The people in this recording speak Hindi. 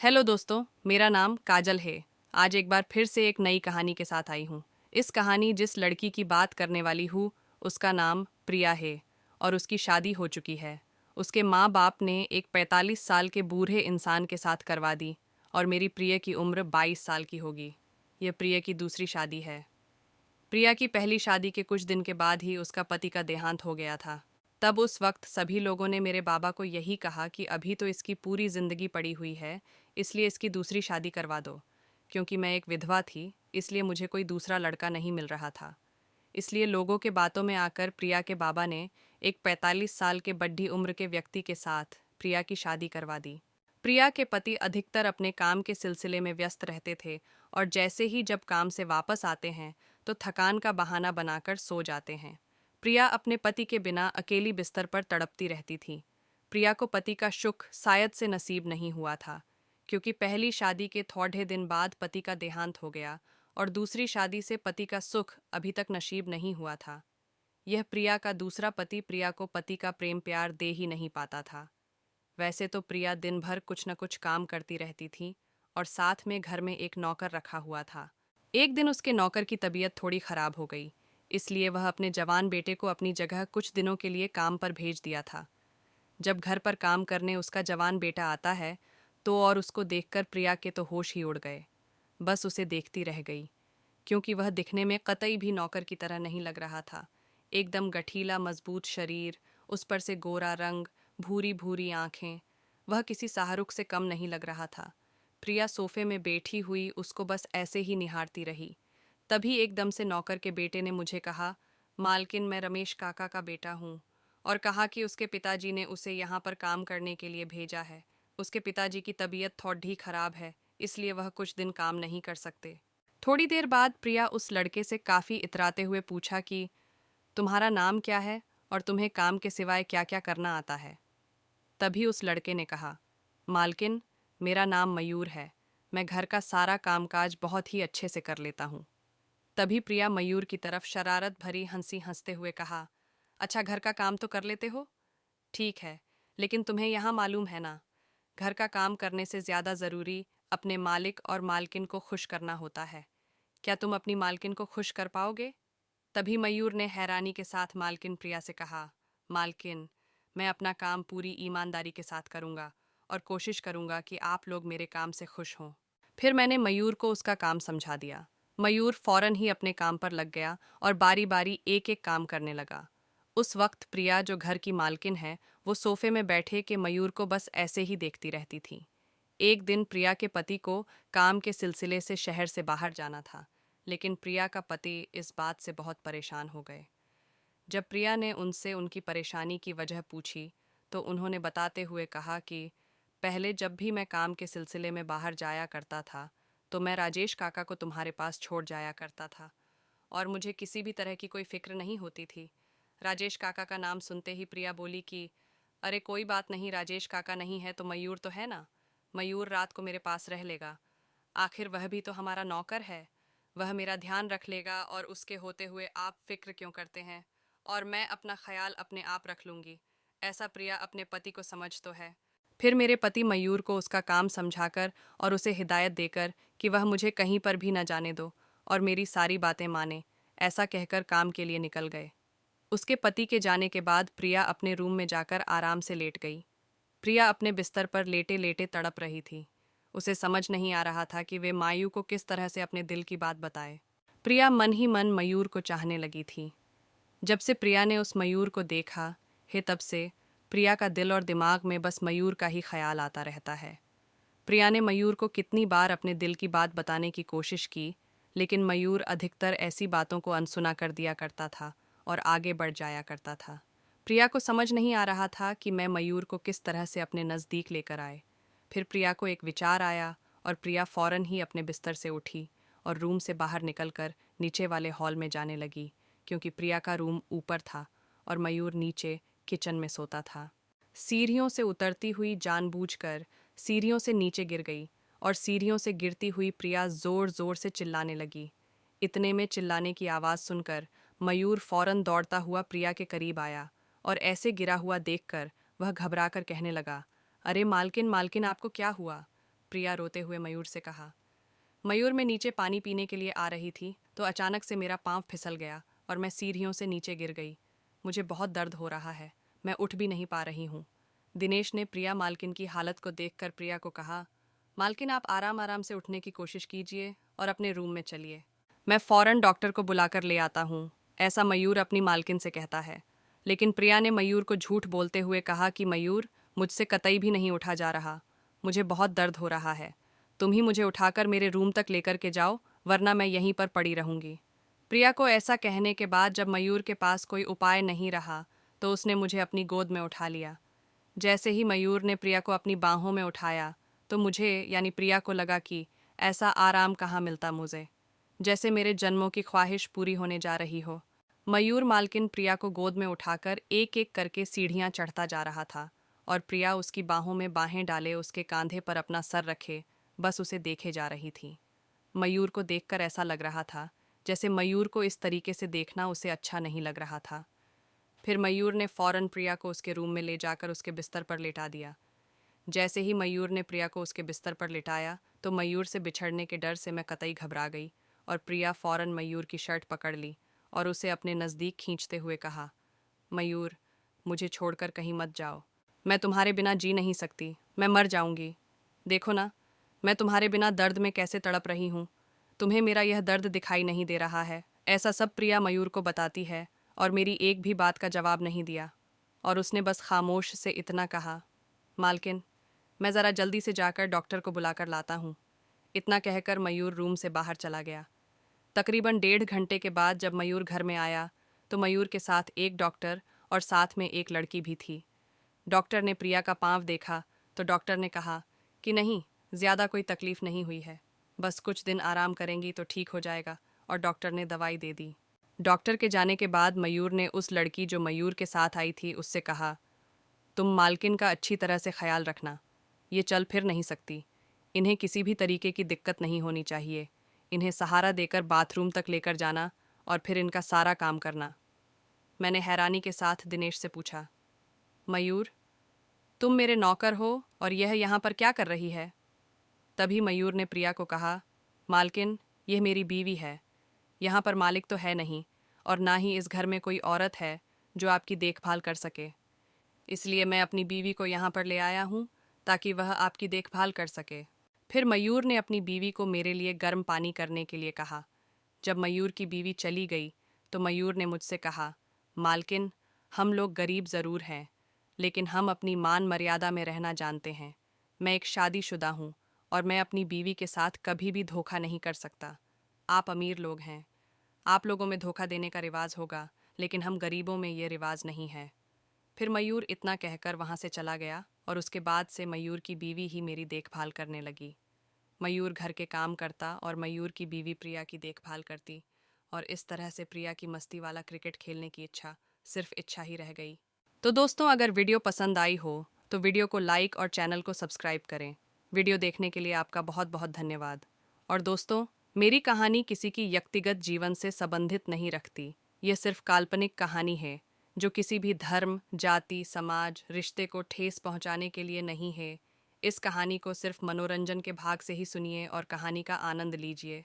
हेलो दोस्तों, मेरा नाम काजल है। आज एक बार फिर से एक नई कहानी के साथ आई हूँ। इस कहानी जिस लड़की की बात करने वाली हूँ उसका नाम प्रिया है और उसकी शादी हो चुकी है। उसके माँ बाप ने एक 45 साल के बूढ़े इंसान के साथ करवा दी और मेरी प्रिया की उम्र 22 साल की होगी। यह प्रिया की दूसरी शादी है। प्रिया की पहली शादी के कुछ दिन के बाद ही उसका पति का देहांत हो गया था। तब उस वक्त सभी लोगों ने मेरे बाबा को यही कहा कि अभी तो इसकी पूरी जिंदगी पड़ी हुई है, इसलिए इसकी दूसरी शादी करवा दो। क्योंकि मैं एक विधवा थी, इसलिए मुझे कोई दूसरा लड़का नहीं मिल रहा था। इसलिए लोगों के बातों में आकर प्रिया के बाबा ने एक 45 साल के बड्ढी उम्र के व्यक्ति के साथ प्रिया की शादी करवा दी। प्रिया के पति अधिकतर अपने काम के सिलसिले में व्यस्त रहते थे और जैसे ही जब काम से वापस आते हैं तो थकान का बहाना बनाकर सो जाते हैं। प्रिया अपने पति के बिना अकेली बिस्तर पर तड़पती रहती थी। प्रिया को पति का सुख शायद से नसीब नहीं हुआ था, क्योंकि पहली शादी के थोड़े दिन बाद पति का देहांत हो गया और दूसरी शादी से पति का सुख अभी तक नसीब नहीं हुआ था। यह प्रिया का दूसरा पति प्रिया को पति का प्रेम प्यार दे ही नहीं पाता था। वैसे तो प्रिया दिन भर कुछ न कुछ काम करती रहती थी और साथ में घर में एक नौकर रखा हुआ था। एक दिन उसके नौकर की तबीयत थोड़ी खराब हो गई, इसलिए वह अपने जवान बेटे को अपनी जगह कुछ दिनों के लिए काम पर भेज दिया था। जब घर पर काम करने उसका जवान बेटा आता है तो और उसको देखकर प्रिया के तो होश ही उड़ गए। बस उसे देखती रह गई, क्योंकि वह दिखने में कतई भी नौकर की तरह नहीं लग रहा था। एकदम गठीला मजबूत शरीर, उस पर से गोरा रंग, भूरी भूरी आंखें। वह किसी शाहरुख से कम नहीं लग रहा था। प्रिया सोफे में बैठी हुई उसको बस ऐसे ही निहारती रही। तभी एकदम से नौकर के बेटे ने मुझे कहा, मालकिन मैं रमेश काका का बेटा हूँ, और कहा कि उसके पिताजी ने उसे यहाँ पर काम करने के लिए भेजा है। उसके पिताजी की तबीयत थोड़ी खराब है, इसलिए वह कुछ दिन काम नहीं कर सकते। थोड़ी देर बाद प्रिया उस लड़के से काफ़ी इतराते हुए पूछा कि तुम्हारा नाम क्या है और तुम्हें काम के सिवाय क्या क्या करना आता है। तभी उस लड़के ने कहा, मालकिन मेरा नाम मयूर है, मैं घर का सारा कामकाज बहुत ही अच्छे से कर लेता हूँ। तभी प्रिया मयूर की तरफ शरारत भरी हंसी हंसते हुए कहा, अच्छा घर का काम तो कर लेते हो, ठीक है, लेकिन तुम्हें यहाँ मालूम है ना, घर का काम करने से ज़्यादा ज़रूरी अपने मालिक और मालकिन को खुश करना होता है। क्या तुम अपनी मालकिन को खुश कर पाओगे? तभी मयूर ने हैरानी के साथ मालकिन प्रिया से कहा, मालकिन मैं अपना काम पूरी ईमानदारी के साथ करूँगा और कोशिश करूँगा कि आप लोग मेरे काम से खुश हों। फिर मैंने मयूर को उसका काम समझा दिया। मयूर फौरन ही अपने काम पर लग गया और बारी बारी एक एक काम करने लगा। उस वक्त प्रिया, जो घर की मालकिन है, वो सोफे में बैठे के मयूर को बस ऐसे ही देखती रहती थी। एक दिन प्रिया के पति को काम के सिलसिले से शहर से बाहर जाना था, लेकिन प्रिया का पति इस बात से बहुत परेशान हो गए। जब प्रिया ने उनसे उनकी परेशानी की वजह पूछी तो उन्होंने बताते हुए कहा कि पहले जब भी मैं काम के सिलसिले में बाहर जाया करता था तो मैं राजेश काका को तुम्हारे पास छोड़ जाया करता था और मुझे किसी भी तरह की कोई फिक्र नहीं होती थी। राजेश काका का नाम सुनते ही प्रिया बोली कि अरे कोई बात नहीं, राजेश काका नहीं है तो मयूर तो है ना, मयूर रात को मेरे पास रह लेगा, आखिर वह भी तो हमारा नौकर है, वह मेरा ध्यान रख लेगा और उसके होते हुए आप फिक्र क्यों करते हैं, और मैं अपना ख्याल अपने आप रख लूँगी। ऐसा प्रिया अपने पति को समझ तो है। फिर मेरे पति मयूर को उसका काम समझाकर और उसे हिदायत देकर कि वह मुझे कहीं पर भी न जाने दो और मेरी सारी बातें माने, ऐसा कहकर काम के लिए निकल गए। उसके पति के जाने के बाद प्रिया अपने रूम में जाकर आराम से लेट गई। प्रिया अपने बिस्तर पर लेटे लेटे तड़प रही थी। उसे समझ नहीं आ रहा था कि वे मायू को किस तरह से अपने दिल की बात बताए। प्रिया मन ही मन मयूर को चाहने लगी थी। जब से प्रिया ने उस मयूर को देखा है तब से प्रिया का दिल और दिमाग में बस मयूर का ही ख्याल आता रहता है। प्रिया ने मयूर को कितनी बार अपने दिल की बात बताने की कोशिश की, लेकिन मयूर अधिकतर ऐसी बातों को अनसुना कर दिया करता था और आगे बढ़ जाया करता था। प्रिया को समझ नहीं आ रहा था कि मैं मयूर को किस तरह से अपने नज़दीक लेकर आए। फिर प्रिया को एक विचार आया और प्रिया फौरन ही अपने बिस्तर से उठी और रूम से बाहर निकलकर नीचे वाले हॉल में जाने लगी, क्योंकि प्रिया का रूम ऊपर था और मयूर नीचे किचन में सोता था। सीढ़ियों से उतरती हुई जानबूझकर सीढ़ियों से नीचे गिर गई और सीढ़ियों से गिरती हुई प्रिया जोर जोर से चिल्लाने लगी। इतने में चिल्लाने की आवाज़ सुनकर मयूर फौरन दौड़ता हुआ प्रिया के करीब आया और ऐसे गिरा हुआ देखकर वह घबराकर कहने लगा, अरे मालकिन मालकिन, आपको क्या हुआ? प्रिया रोते हुए मयूर से कहा। मयूर, मैं नीचे पानी पीने के लिए आ रही थी तो अचानक से मेरा पाँव फिसल गया और मैं सीढ़ियों से नीचे गिर गई। मुझे बहुत दर्द हो रहा है, मैं उठ भी नहीं पा रही हूँ। दिनेश ने प्रिया मालकिन की हालत को देखकर प्रिया को कहा, मालकिन आप आराम आराम से उठने की कोशिश कीजिए और अपने रूम में चलिए। मैं फौरन डॉक्टर को बुलाकर ले आता हूँ, ऐसा मयूर अपनी मालकिन से कहता है। लेकिन प्रिया ने मयूर को झूठ बोलते हुए कहा कि मयूर, मुझसे कतई भी नहीं उठा जा रहा, मुझे बहुत दर्द हो रहा है। तुम ही मुझे उठाकर मेरे रूम तक लेकर के जाओ, वरना मैं यहीं पर पड़ी रहूंगी। प्रिया को ऐसा कहने के बाद जब मयूर के पास कोई उपाय नहीं रहा तो उसने मुझे अपनी गोद में उठा लिया। जैसे ही मयूर ने प्रिया को अपनी बाहों में उठाया तो मुझे यानी प्रिया को लगा कि ऐसा आराम कहाँ मिलता मुझे, जैसे मेरे जन्मों की ख्वाहिश पूरी होने जा रही हो। मयूर मालकिन प्रिया को गोद में उठाकर एक एक करके सीढ़ियाँ चढ़ता जा रहा था और प्रिया उसकी बाहों में बाहें डाले उसके कांधे पर अपना सर रखे बस उसे देखे जा रही थी। मयूर को देखकर ऐसा लग रहा था जैसे मयूर को इस तरीके से देखना उसे अच्छा नहीं लग रहा था। फिर मयूर ने फौरन प्रिया को उसके रूम में ले जाकर उसके बिस्तर पर लेटा दिया। जैसे ही मयूर ने प्रिया को उसके बिस्तर पर लिटाया तो मयूर से बिछड़ने के डर से मैं कतई घबरा गई और प्रिया फौरन मयूर की शर्ट पकड़ ली और उसे अपने नज़दीक खींचते हुए कहा, मयूर, मुझे छोड़कर कहीं मत जाओ। मैं तुम्हारे बिना जी नहीं सकती, मैं मर जाऊंगी। देखो ना, मैं तुम्हारे बिना दर्द में कैसे तड़प रही हूँ। तुम्हें मेरा यह दर्द दिखाई नहीं दे रहा है। ऐसा सब प्रिया मयूर को बताती है और मेरी एक भी बात का जवाब नहीं दिया और उसने बस खामोश से इतना कहा, मालकिन, मैं ज़रा जल्दी से जाकर डॉक्टर को बुलाकर लाता हूँ। इतना कहकर मयूर रूम से बाहर चला गया। तकरीबन 1.5 घंटे के बाद जब मयूर घर में आया तो मयूर के साथ एक डॉक्टर और साथ में एक लड़की भी थी। डॉक्टर ने प्रिया का पाँव देखा तो डॉक्टर ने कहा कि नहीं, ज़्यादा कोई तकलीफ नहीं हुई है, बस कुछ दिन आराम करेंगी तो ठीक हो जाएगा, और डॉक्टर ने दवाई दे दी। डॉक्टर के जाने के बाद मयूर ने उस लड़की जो मयूर के साथ आई थी उससे कहा, तुम मालकिन का अच्छी तरह से ख्याल रखना, ये चल फिर नहीं सकती, इन्हें किसी भी तरीके की दिक्कत नहीं होनी चाहिए। इन्हें सहारा देकर बाथरूम तक लेकर जाना और फिर इनका सारा काम करना। मैंने हैरानी के साथ दिनेश से पूछा, मयूर, तुम मेरे नौकर हो और यह यहाँ पर क्या कर रही है? तभी मयूर ने प्रिया को कहा, मालकिन, यह मेरी बीवी है। यहाँ पर मालिक तो है नहीं और ना ही इस घर में कोई औरत है जो आपकी देखभाल कर सके, इसलिए मैं अपनी बीवी को यहाँ पर ले आया हूँ ताकि वह आपकी देखभाल कर सके। फिर मयूर ने अपनी बीवी को मेरे लिए गर्म पानी करने के लिए कहा। जब मयूर की बीवी चली गई तो मयूर ने मुझसे कहा, मालकिन, हम लोग गरीब ज़रूर हैं लेकिन हम अपनी मान मर्यादा में रहना जानते हैं। मैं एक शादीशुदा हूँ और मैं अपनी बीवी के साथ कभी भी धोखा नहीं कर सकता। आप अमीर लोग हैं, आप लोगों में धोखा देने का रिवाज होगा, लेकिन हम गरीबों में ये रिवाज नहीं है। फिर मयूर इतना कहकर वहाँ से चला गया और उसके बाद से मयूर की बीवी ही मेरी देखभाल करने लगी। मयूर घर के काम करता और मयूर की बीवी प्रिया की देखभाल करती और इस तरह से प्रिया की मस्ती वाला क्रिकेट खेलने की इच्छा सिर्फ इच्छा ही रह गई। तो दोस्तों, अगर वीडियो पसंद आई हो तो वीडियो को लाइक और चैनल को सब्सक्राइब करें। वीडियो देखने के लिए आपका बहुत बहुत धन्यवाद। और दोस्तों, मेरी कहानी किसी की व्यक्तिगत जीवन से संबंधित नहीं रखती। ये सिर्फ काल्पनिक कहानी है जो किसी भी धर्म, जाति, समाज, रिश्ते को ठेस पहुंचाने के लिए नहीं है। इस कहानी को सिर्फ मनोरंजन के भाग से ही सुनिए और कहानी का आनंद लीजिए।